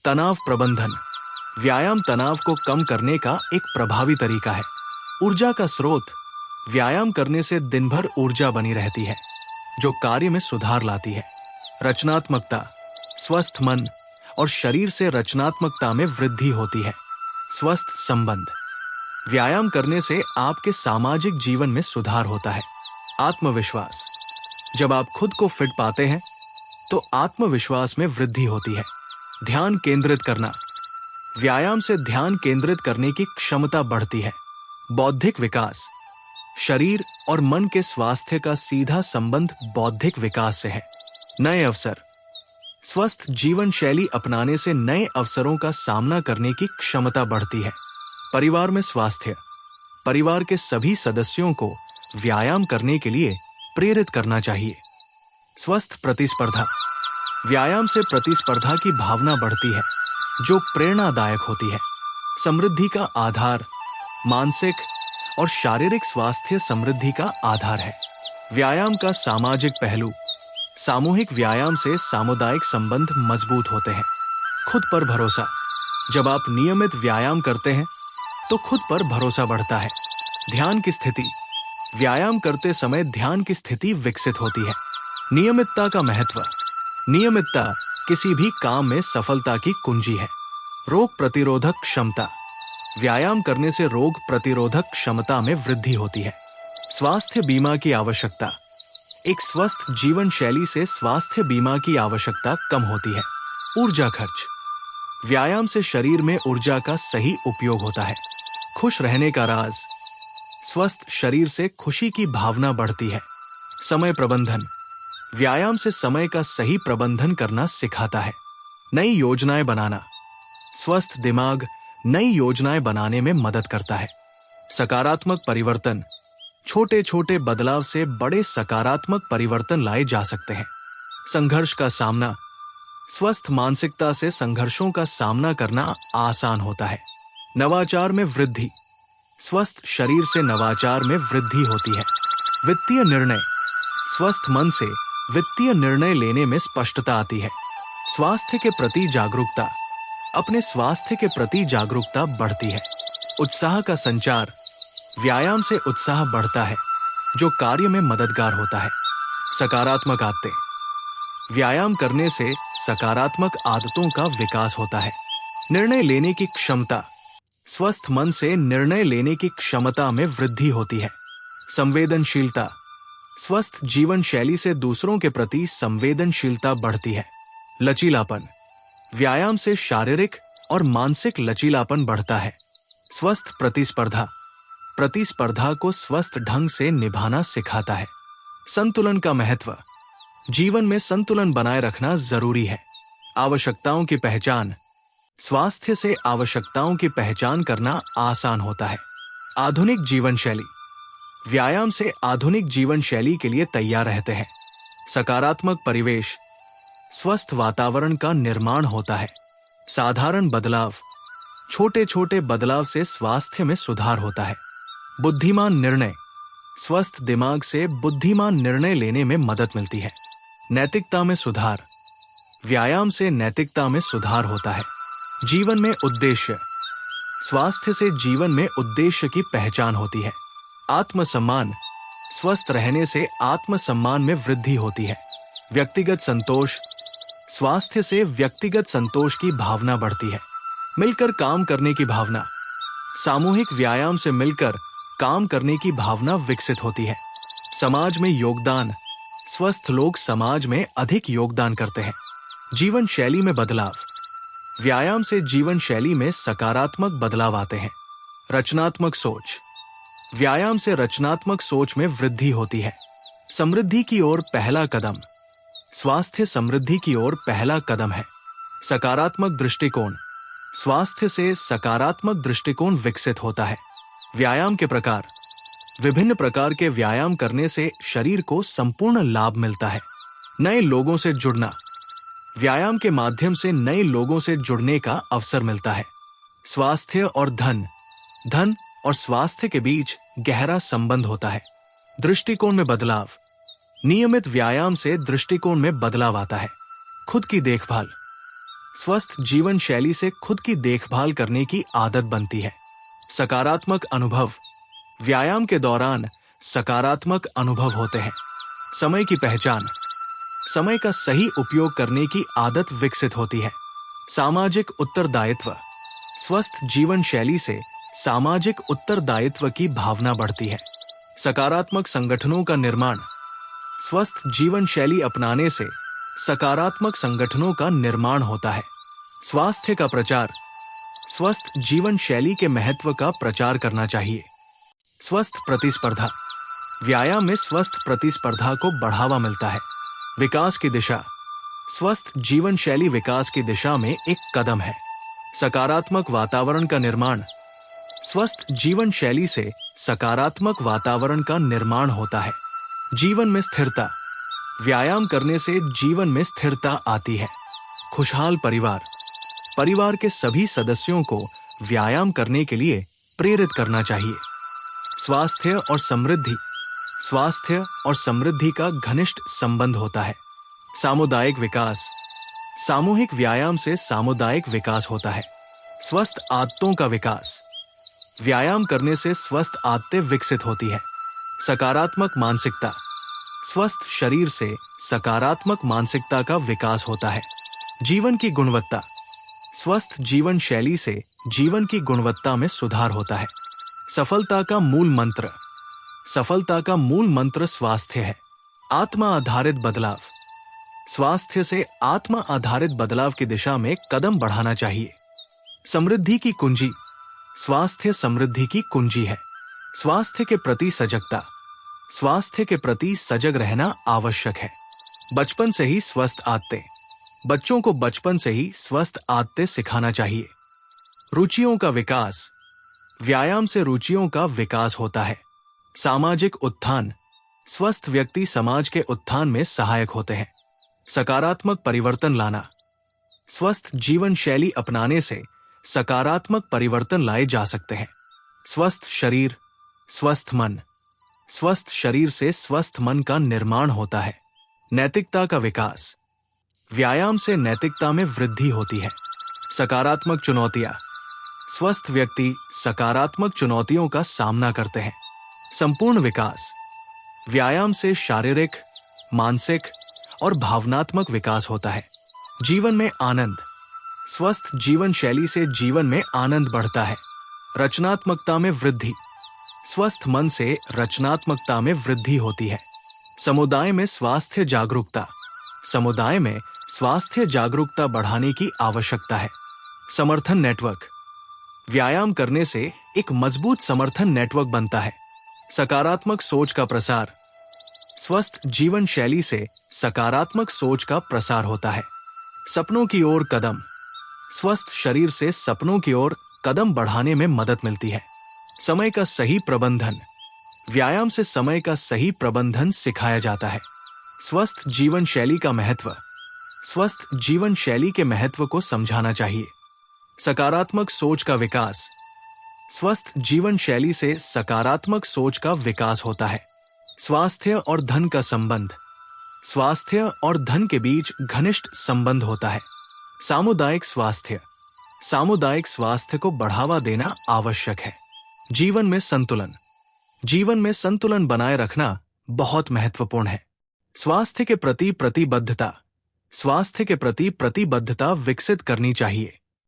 तनाव प्रबंधन। व्यायाम तनाव को कम करने का एक प्रभावी तरीका है। ऊर्जा का स्रोत। व्यायाम करने से दिन भर ऊर्जा बनी रहती है, जो कार्य में सुधार लाती है। रचनात्मकता। स्वस्थ मन और शरीर से रचनात्मकता में वृद्धि होती है। स्वस्थ संबंध। व्यायाम करने से आपके सामाजिक जीवन में सुधार होता है। आत्मविश्वास। जब आप खुद को फिट पाते हैं तो आत्मविश्वास में वृद्धि होती है। ध्यान केंद्रित करना। व्यायाम से ध्यान केंद्रित करने की क्षमता बढ़ती है। बौद्धिक विकास। शरीर और मन के स्वास्थ्य का सीधा संबंध बौद्धिक विकास से है। नए अवसर। स्वस्थ जीवन शैली अपनाने से नए अवसरों का सामना करने की क्षमता बढ़ती है। परिवार में स्वास्थ्य। परिवार के सभी सदस्यों को व्यायाम करने के लिए प्रेरित करना चाहिए। स्वस्थ प्रतिस्पर्धा। व्यायाम से प्रतिस्पर्धा की भावना बढ़ती है, जो प्रेरणादायक होती है। समृद्धि का आधार। मानसिक और शारीरिक स्वास्थ्य समृद्धि का आधार है। व्यायाम का सामाजिक पहलू। सामूहिक व्यायाम से सामुदायिक संबंध मजबूत होते हैं। खुद पर भरोसा। जब आप नियमित व्यायाम करते हैं तो खुद पर भरोसा बढ़ता है। ध्यान की स्थिति। व्यायाम करते समय ध्यान की स्थिति विकसित होती है। नियमितता का महत्व। नियमितता किसी भी काम में सफलता की कुंजी है। रोग प्रतिरोधक क्षमता। व्यायाम करने से रोग प्रतिरोधक क्षमता में वृद्धि होती है। स्वास्थ्य बीमा की आवश्यकता। एक स्वस्थ जीवन शैली से स्वास्थ्य बीमा की आवश्यकता कम होती है। ऊर्जा खर्च। व्यायाम से शरीर में ऊर्जा का सही उपयोग होता है। खुश रहने का राज। स्वस्थ शरीर से खुशी की भावना बढ़ती है। समय प्रबंधन। व्यायाम से समय का सही प्रबंधन करना सिखाता है। नई योजनाएं बनाना। स्वस्थ दिमाग नई योजनाएं बनाने में मदद करता है। सकारात्मक परिवर्तन। छोटे छोटे बदलाव से बड़े सकारात्मक परिवर्तन लाए जा सकते हैं। संघर्ष का सामना। स्वस्थ मानसिकता से संघर्षों का सामना करना आसान होता है। नवाचार में वृद्धि। स्वस्थ शरीर से नवाचार में वृद्धि होती है। वित्तीय निर्णय। स्वस्थ मन से वित्तीय निर्णय लेने में स्पष्टता आती है। स्वास्थ्य के प्रति जागरूकता। अपने स्वास्थ्य के प्रति जागरूकता बढ़ती है। उत्साह का संचार। व्यायाम से उत्साह बढ़ता है, जो कार्य में मददगार होता है। सकारात्मक आदतें। व्यायाम करने से सकारात्मक आदतों का विकास होता है। निर्णय लेने की क्षमता। स्वस्थ मन से निर्णय लेने की क्षमता में वृद्धि होती है। संवेदनशीलता। स्वस्थ जीवन शैली से दूसरों के प्रति संवेदनशीलता बढ़ती है। लचीलापन। व्यायाम से शारीरिक और मानसिक लचीलापन बढ़ता है। स्वस्थ प्रतिस्पर्धा। प्रतिस्पर्धा को स्वस्थ ढंग से निभाना सिखाता है। संतुलन का महत्व। जीवन में संतुलन बनाए रखना जरूरी है। आवश्यकताओं की पहचान। स्वास्थ्य से आवश्यकताओं की पहचान करना आसान होता है। आधुनिक जीवन शैली। व्यायाम से आधुनिक जीवन शैली के लिए तैयार रहते हैं। सकारात्मक परिवेश। स्वस्थ वातावरण का निर्माण होता है। साधारण बदलाव। छोटे छोटे बदलाव से स्वास्थ्य में सुधार होता है। बुद्धिमान निर्णय। स्वस्थ दिमाग से बुद्धिमान निर्णय लेने में मदद मिलती है। नैतिकता में सुधार। व्यायाम से नैतिकता में सुधार होता है। जीवन में उद्देश्य। स्वास्थ्य से जीवन में उद्देश्य की पहचान होती है। आत्मसम्मान। स्वस्थ रहने से आत्मसम्मान में वृद्धि होती है। व्यक्तिगत संतोष। स्वास्थ्य से व्यक्तिगत संतोष की भावना बढ़ती है। मिलकर काम करने की भावना। सामूहिक व्यायाम से मिलकर काम करने की भावना विकसित होती है। समाज में योगदान। स्वस्थ लोग समाज में अधिक योगदान करते हैं। जीवन शैली में बदलाव। व्यायाम से जीवन शैली में सकारात्मक बदलाव आते हैं। रचनात्मक सोच। व्यायाम से रचनात्मक सोच में वृद्धि होती है। समृद्धि की ओर पहला कदम। स्वास्थ्य समृद्धि की ओर पहला कदम है। सकारात्मक दृष्टिकोण। स्वास्थ्य से सकारात्मक दृष्टिकोण विकसित होता है। व्यायाम के प्रकार। विभिन्न प्रकार के व्यायाम करने से शरीर को संपूर्ण लाभ मिलता है। नए लोगों से जुड़ना। व्यायाम के माध्यम से नए लोगों से जुड़ने का अवसर मिलता है। स्वास्थ्य और धन। धन और स्वास्थ्य के बीच गहरा संबंध होता है। दृष्टिकोण में बदलाव। नियमित व्यायाम से दृष्टिकोण में बदलाव आता है। खुद की देखभाल। स्वस्थ जीवन शैली से खुद की देखभाल करने की आदत बनती है। सकारात्मक अनुभव। व्यायाम के दौरान सकारात्मक अनुभव होते हैं। समय की पहचान। समय का सही उपयोग करने की आदत विकसित होती है। सामाजिक उत्तरदायित्व। स्वस्थ जीवन शैली से सामाजिक उत्तरदायित्व की भावना बढ़ती है। सकारात्मक संगठनों का निर्माण। स्वस्थ जीवन शैली अपनाने से सकारात्मक संगठनों का निर्माण होता है। स्वास्थ्य का प्रचार। स्वस्थ जीवन शैली के महत्व का प्रचार करना चाहिए। स्वस्थ प्रतिस्पर्धा। व्यायाम में स्वस्थ प्रतिस्पर्धा को बढ़ावा मिलता है। विकास की दिशा। स्वस्थ जीवन शैली विकास की दिशा में एक कदम है। सकारात्मक वातावरण का निर्माण। स्वस्थ जीवन शैली से सकारात्मक वातावरण का निर्माण होता है। जीवन में स्थिरता। व्यायाम करने से जीवन में स्थिरता आती है। खुशहाल परिवार। परिवार के सभी सदस्यों को व्यायाम करने के लिए प्रेरित करना चाहिए। स्वास्थ्य और समृद्धि। स्वास्थ्य और समृद्धि का घनिष्ठ संबंध होता है। सामुदायिक विकास। सामूहिक व्यायाम से सामुदायिक विकास होता है। स्वस्थ आदतों का विकास। व्यायाम करने से स्वस्थ आदतें विकसित होती है। सकारात्मक मानसिकता। स्वस्थ शरीर से सकारात्मक मानसिकता का विकास होता है। जीवन की गुणवत्ता। स्वस्थ जीवन शैली से जीवन की गुणवत्ता में सुधार होता है। सफलता का मूल मंत्र। सफलता का मूल मंत्र स्वास्थ्य है। आत्मा आधारित बदलाव। स्वास्थ्य से आत्मा आधारित बदलाव की दिशा में कदम बढ़ाना चाहिए। समृद्धि की कुंजी। स्वास्थ्य समृद्धि की कुंजी है। स्वास्थ्य के प्रति सजगता। स्वास्थ्य के प्रति सजग रहना आवश्यक है। बचपन से ही स्वस्थ आदतें। बच्चों को बचपन से ही स्वस्थ आदतें सिखाना चाहिए। रुचियों का विकास। व्यायाम से रुचियों का विकास होता है। सामाजिक उत्थान। स्वस्थ व्यक्ति समाज के उत्थान में सहायक होते हैं। सकारात्मक परिवर्तन लाना। स्वस्थ जीवन शैली अपनाने से सकारात्मक परिवर्तन लाए जा सकते हैं। स्वस्थ शरीर, स्वस्थ मन। स्वस्थ शरीर से स्वस्थ मन का निर्माण होता है। नैतिकता का विकास। व्यायाम से नैतिकता में वृद्धि होती है। सकारात्मक चुनौतियां। स्वस्थ व्यक्ति सकारात्मक चुनौतियों का सामना करते हैं। संपूर्ण विकास। व्यायाम से शारीरिक, मानसिक और भावनात्मक विकास होता है। जीवन में आनंद। स्वस्थ जीवन शैली से जीवन में आनंद बढ़ता है। रचनात्मकता में वृद्धि। स्वस्थ मन से रचनात्मकता में वृद्धि होती है। समुदाय में स्वास्थ्य जागरूकता। समुदाय में स्वास्थ्य जागरूकता बढ़ाने की आवश्यकता है। समर्थन नेटवर्क। व्यायाम करने से एक मजबूत समर्थन नेटवर्क बनता है। सकारात्मक सोच का प्रसार। स्वस्थ जीवन शैली से सकारात्मक सोच का प्रसार होता है। सपनों की ओर कदम। स्वस्थ शरीर से सपनों की ओर कदम बढ़ाने में मदद मिलती है। समय का सही प्रबंधन। व्यायाम से समय का सही प्रबंधन सिखाया जाता है। स्वस्थ जीवन शैली का महत्व। स्वस्थ जीवन शैली के महत्व को समझाना चाहिए। सकारात्मक सोच का विकास। स्वस्थ जीवन शैली से सकारात्मक सोच का विकास होता है। स्वास्थ्य और धन का संबंध। स्वास्थ्य और धन के बीच घनिष्ठ संबंध होता है। सामुदायिक स्वास्थ्य। सामुदायिक स्वास्थ्य को बढ़ावा देना आवश्यक है। जीवन में संतुलन। जीवन में संतुलन बनाए रखना बहुत महत्वपूर्ण है। स्वास्थ्य के प्रति प्रतिबद्धता। स्वास्थ्य के प्रति प्रतिबद्धता विकसित करनी चाहिए।